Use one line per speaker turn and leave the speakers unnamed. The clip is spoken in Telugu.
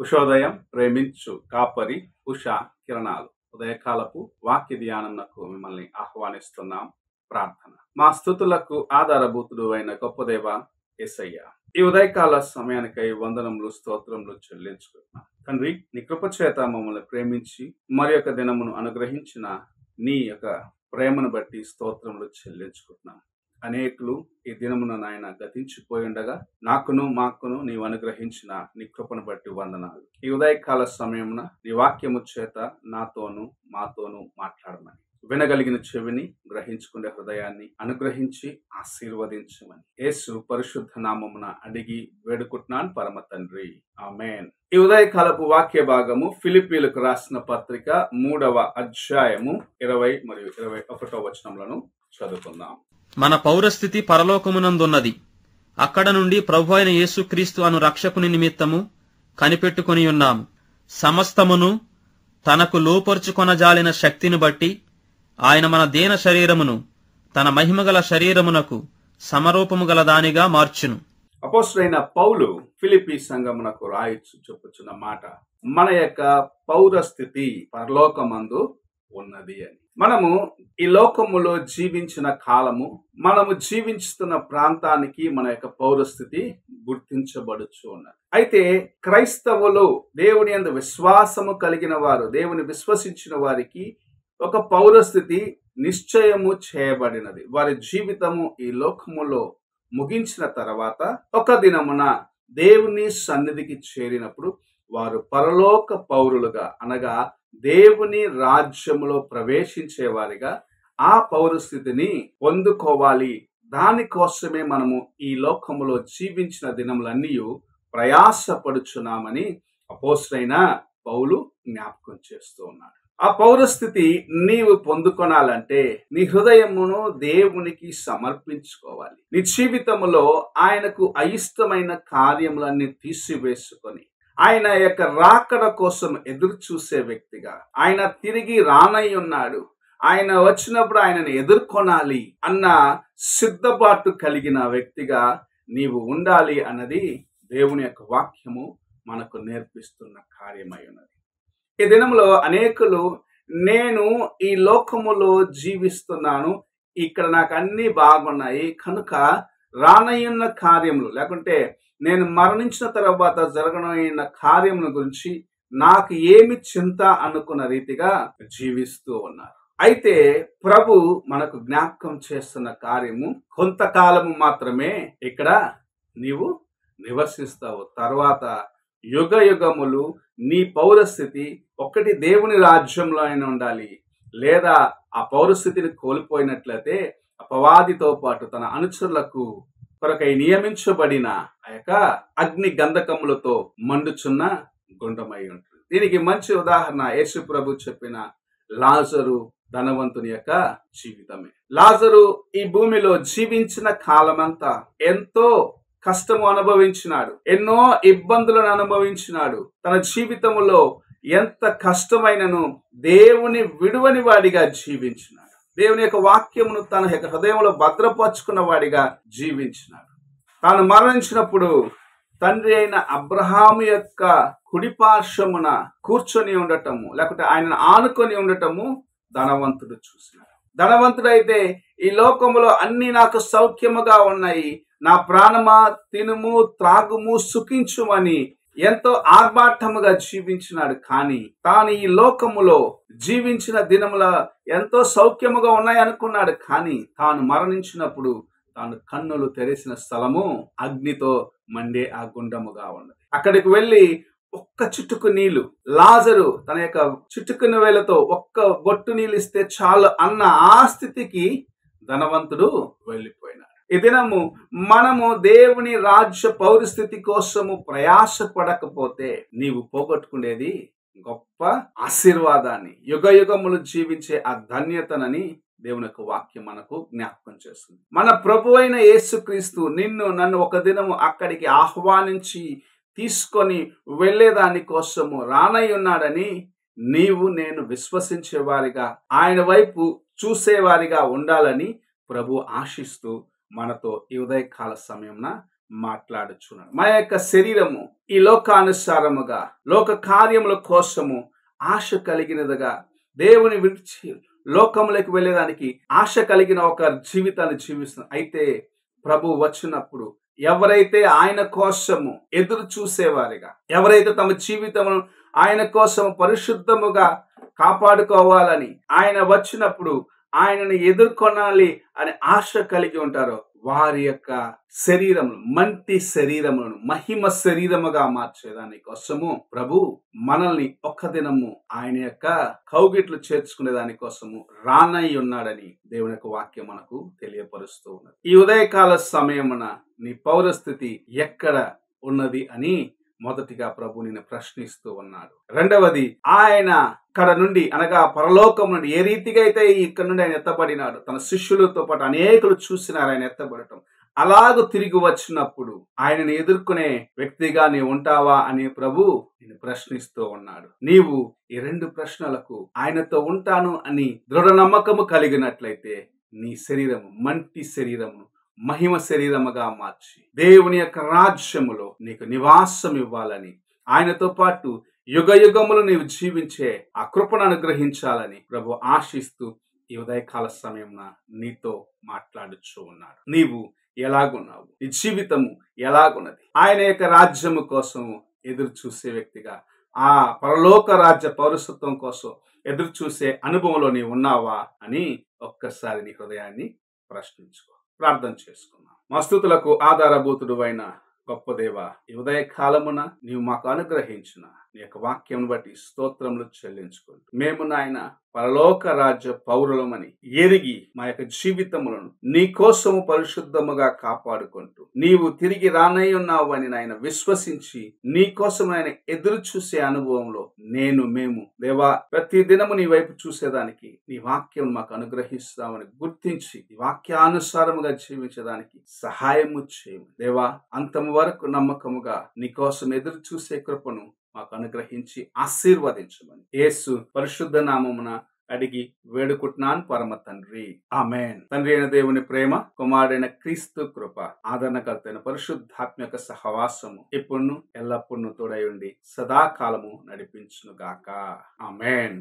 ఉషోదయం ప్రేమించు కాపరి ఉషా కిరణాలు ఉదయకాలపు వాక్య ధ్యానంకు మిమ్మల్ని ఆహ్వానిస్తున్నాం. ప్రార్థన. మా స్తుతులకు ఆధారభూతుడు అయిన గొప్ప దేవ యేసయ్య, ఈ ఉదయకాల సమయానికై వందనములు స్తోత్రములు చెల్లించుకుంటున్నాం. తండ్రి, నీ కృప చేత మమ్మల్ని ప్రేమించి మరి యొక్క దినమును అనుగ్రహించిన నీ యొక్క ప్రేమను బట్టి స్తోత్రములు చెల్లించుకుంటున్నాం. అనేకులు ఈ దినమున నాయన గతించిపోయి ఉండగా మాకును నీవు అనుగ్రహించిన నీ కృపను బట్టి వందనాలు. ఈ ఉదయకాల సమయమున నీ వాక్యము చేత నాతోను మాతోను మాట్లాడమని, వినగలిగిన చెవిని, గ్రహించుకునే హృదయాన్ని అనుగ్రహించి ఆశీర్వదించమని యేసు పరిశుద్ధ నామమున అడిగి వేడుకుంటున్నాను పరమ తండ్రి, ఆమేన్. ఈ ఉదయకాలపు వాక్య భాగము ఫిలిప్పీలకు రాసిన పత్రిక 3వ అధ్యాయము 20 మరియు 21 వచనములను చదువుకుందాం.
మన పౌరస్థితి పరలోకమునందున్నది. అక్కడ నుండి ప్రభు అయిన యేసుక్రీస్తు అను రక్షకుని నిమిత్తము కనిపెట్టుకుని ఉన్నాము. సమస్తమును తనకు లోపరుచుకొనజాలిన శక్తిని బట్టి ఆయన మన దీన శరీరమును తన మహిమగల శరీరమునకు సమరూపము గల దానిగా మార్చును.
అపోస్తలుడైన పౌలు ఫిలిప్పీ సంఘమునకు రాయొచ్చు చెప్పుచున్న మాట, మన యొక్క పౌరస్థితి పరలోకమందు ఉన్నది అని. మనము ఈ లోకములో జీవించిన కాలము, మనము జీవించుతున్న ప్రాంతానికి మన యొక్క పౌరస్థితి గుర్తించబడుచు ఉన్నది. అయితే క్రైస్తవులు, దేవుని యందు విశ్వాసము కలిగిన వారు, దేవుని విశ్వసించిన వారికి ఒక పౌరస్థితి నిశ్చయము చేయబడినది. వారి జీవితము ఈ లోకములో ముగించిన తర్వాత ఒక దినమున దేవుని సన్నిధికి చేరినప్పుడు వారు పరలోక పౌరులుగా, అనగా దేవుని రాజ్యములో ప్రవేశించేవారిగా ఆ పౌరస్థితిని పొందుకోవాలి. దానికోసమే మనము ఈ లోకములో జీవించిన దినములన్నీ ప్రయాసపడుచున్నామని అపోస్తలుడైన పౌలు జ్ఞాపకం చేస్తూ ఉన్నాడు. ఆ పౌరస్థితి నీవు పొందుకొనాలంటే నీ హృదయమును దేవునికి సమర్పించుకోవాలి. నీ జీవితములో ఆయనకు అయిష్టమైన కార్యములన్నీ తీసివేసుకొని ఆయన యొక్క రాకడ కోసం ఎదురు చూసే వ్యక్తిగా, ఆయన తిరిగి రానై ఉన్నాడు, ఆయన వచ్చినప్పుడు ఆయనను ఎదుర్కొనాలి అన్న సిద్ధపాటు కలిగిన వ్యక్తిగా నీవు ఉండాలి అన్నది దేవుని యొక్క వాక్యము మనకు నేర్పిస్తున్న కార్యమై ఉన్నది. ఈ దినంలో అనేకులు, నేను ఈ లోకములో జీవిస్తున్నాను, ఇక్కడ నాకు అన్ని బాగున్నాయి కనుక రానయ్యున్న కార్యములు, లేకుంటే నేను మరణించిన తర్వాత జరగనైన కార్యముల గురించి నాకు ఏమి చింత అనుకున్న రీతిగా జీవిస్తూ ఉన్నారు. అయితే ప్రభు మనకు జ్ఞాపకం చేస్తున్న కార్యము, కొంతకాలము మాత్రమే ఇక్కడ నీవు నివసిస్తావు. తర్వాత యుగ యుగములు నీ పౌరస్థితి ఒకటి దేవుని రాజ్యంలో అయినా ఉండాలి, లేదా ఆ పౌరస్థితిని కోల్పోయినట్లయితే అపవాదితో పాటు తన అనుచరులకు కొరకై నియమించబడిన ఆ యొక్క అగ్ని గంధకములతో మండుచున్న గుండమై ఉంటుంది. దీనికి మంచి ఉదాహరణ యేసు ప్రభు చెప్పిన లాజరు ధనవంతుని యొక్క జీవితమే. లాజరు ఈ భూమిలో జీవించిన కాలమంతా ఎంతో కష్టము అనుభవించినాడు, ఎన్నో ఇబ్బందులను అనుభవించినాడు. తన జీవితములో ఎంత కష్టమైనను దేవుని విడువని వాడిగా జీవించినాడు. దేవుని యొక్క వాక్యమును తన యొక్క హృదయంలో భద్రపరుచుకున్న వాడిగా జీవించినాడు. తాను మరణించినప్పుడు తండ్రి అయిన అబ్రహాము యొక్క కుడిపార్శ్వమున కూర్చొని ఉండటము, లేకపోతే ఆయనను ఆనుకొని ఉండటము ధనవంతుడు చూసినాడు. ధనవంతుడైతే ఈ లోకములో అన్ని నాకు సౌఖ్యముగా ఉన్నాయి, నా ప్రాణమా తినుము త్రాగుము సుఖించుమని ఎంతో ఆర్భాటముగా జీవించినాడు. కానీ తాను ఈ లోకములో జీవించిన దినముల ఎంతో సౌఖ్యముగా ఉన్నాయి అనుకున్నాడు. కానీ తాను మరణించినప్పుడు తాను కన్నులు తెరిసిన స్థలము అగ్నితో మండే ఆ గుండముగా ఉన్నది. అక్కడికి వెళ్ళి ఒక్క చుట్టుకు నీళ్లు, లాజరు తన యొక్క చుట్టుకుని వేలతో ఒక్క బొట్టు నీళ్ళు ఇస్తే చాలు అన్న ఆ స్థితికి ధనవంతుడు వెళ్ళిపోయినాడు. ఈ దినము మనము దేవుని రాజ్య పౌరస్థితి కోసము ప్రయాసపడకపోతే నీవు పోగొట్టుకునేది గొప్ప ఆశీర్వాదాన్ని, యుగ యుగములు జీవించే ఆ ధన్యతనని దేవుని యొక్క వాక్యం మనకు జ్ఞాపకం చేస్తుంది. మన ప్రభు అయిన యేసుక్రీస్తు నిన్ను నన్ను ఒక దినము అక్కడికి ఆహ్వానించి తీసుకొని వెళ్ళేదాని కోసము రానై ఉన్నాడని నీవు నేను విశ్వసించేవారిగా, ఆయన వైపు చూసేవారిగా ఉండాలని ప్రభు ఆశిస్తూ మనతో ఈ ఉదయకాల సమయంన మాట్లాడుచున్నాడు. మన యొక్క శరీరము ఈ లోకానుసారముగా లోక కార్యముల కోసము ఆశ కలిగినదిగా దేవుని విడిచి లోకములకు వెళ్ళేదానికి ఆశ కలిగిన ఒక జీవితాన్ని జీవిస్తుంది. అయితే ప్రభు వచ్చినప్పుడు ఎవరైతే ఆయన కోసము ఎదురు చూసేవారిగా, ఎవరైతే తమ జీవితమును ఆయన కోసం పరిశుద్ధముగా కాపాడుకోవాలని ఆయన వచ్చినప్పుడు ఆయనను ఎదుర్కొనాలి అనే ఆశ కలిగి ఉంటారో వారి యొక్క శరీరమును, మంటి శరీరములను మహిమ శరీరముగా మార్చేదాని కోసము ప్రభు మనల్ని ఒక్క దినము ఆయన యొక్క కౌగిట్లు చేర్చుకునే దాని కోసము రానై ఉన్నాడని దేవుని యొక్క వాక్యం మనకు తెలియపరుస్తూ ఉన్నది. ఈ ఉదయకాల సమయమున నీ పౌరస్థితి ఎక్కడ ఉన్నది అని మొదటిగా ప్రభు నిన్ను ప్రశ్నిస్తూ ఉన్నాడు. రెండవది, ఆయన ఇక్కడ నుండి అనగా పరలోకం నుండి ఏ రీతిగా అయితే ఇక్కడ నుండి ఆయన ఎత్తబడినాడు, తన శిష్యులతో పాటు అనేకులు చూసినారు ఆయన ఎత్తబడటం, అలాగూ తిరిగి వచ్చినప్పుడు ఆయనను ఎదుర్కొనే వ్యక్తిగా నీవు ఉంటావా అని ప్రభు నిన్ను ప్రశ్నిస్తూ ఉన్నాడు. నీవు ఈ రెండు ప్రశ్నలకు ఆయనతో ఉంటాను అని దృఢ నమ్మకము కలిగినట్లయితే నీ శరీరము, మంటి శరీరము మహిమ శరీరముగా మార్చి దేవుని యొక్క రాజ్యములో నీకు నివాసం ఇవ్వాలని, ఆయనతో పాటు యుగ యుగములు నీవు జీవించే ఆ కృపను అనుగ్రహించాలని ప్రభు ఆశిస్తూ ఈ ఉదయకాల సమయమున నీతో మాట్లాడుచూ ఉన్నాడు. నీవు ఎలాగున్నావు? నీ జీవితము ఎలాగున్నది? ఆయన యొక్క రాజ్యము కోసం ఎదురు చూసే వ్యక్తిగా, ఆ పరలోక రాజ్య పౌరసత్వం కోసం ఎదురు చూసే అనుభవంలో నీవు ఉన్నావా అని ఒక్కసారి నీ హృదయాన్ని ప్రశ్నించుకో. ప్రార్థన చేసుకున్నాం. మా స్తుతులకు ఆధారభూతుడు అయిన గొప్ప దేవ, ఈ ఉదయ కాలమున నీవు మాకు అనుగ్రహించిన నీ యొక్క వాక్యం బట్టి స్తోత్రములు చెల్లించుకుంటూ మేము నాయన పరలోక రాజ్య పౌరులమని ఎరిగి మా యొక్క జీవితములను నీ కోసము పరిశుద్ధముగా కాపాడుకుంటూ నీవు తిరిగి రానై ఉన్నావు అని నాయన విశ్వసించి నీ కోసం ఆయన ఎదురు చూసే అనుభవంలో మేము దేవా ప్రతి దినము నీ వైపు చూసేదానికి నీ వాక్యం మాకు అనుగ్రహిస్తామని గుర్తించి ఈ వాక్యానుసారముగా జీవించడానికి సహాయము చేయము దేవా. అంతము వరకు నమ్మకముగా నీ కోసం ఎదురు చూసే కృపను మాకు అనుగ్రహించి ఆశీర్వదించమని యేసు పరిశుద్ధ నామమున అడిగి వేడుకుంటున్నాను పరమ తండ్రి, ఆమేన్. తండ్రి అయిన దేవుని ప్రేమ, కుమారుడైన క్రీస్తు కృప, ఆదరణకర్తైన పరిశుద్ధాత్మక సహవాసము ఇప్పుడును ఎల్లప్పుడూ తోడై ఉండి సదాకాలము నడిపించును గాక. ఆమేన్.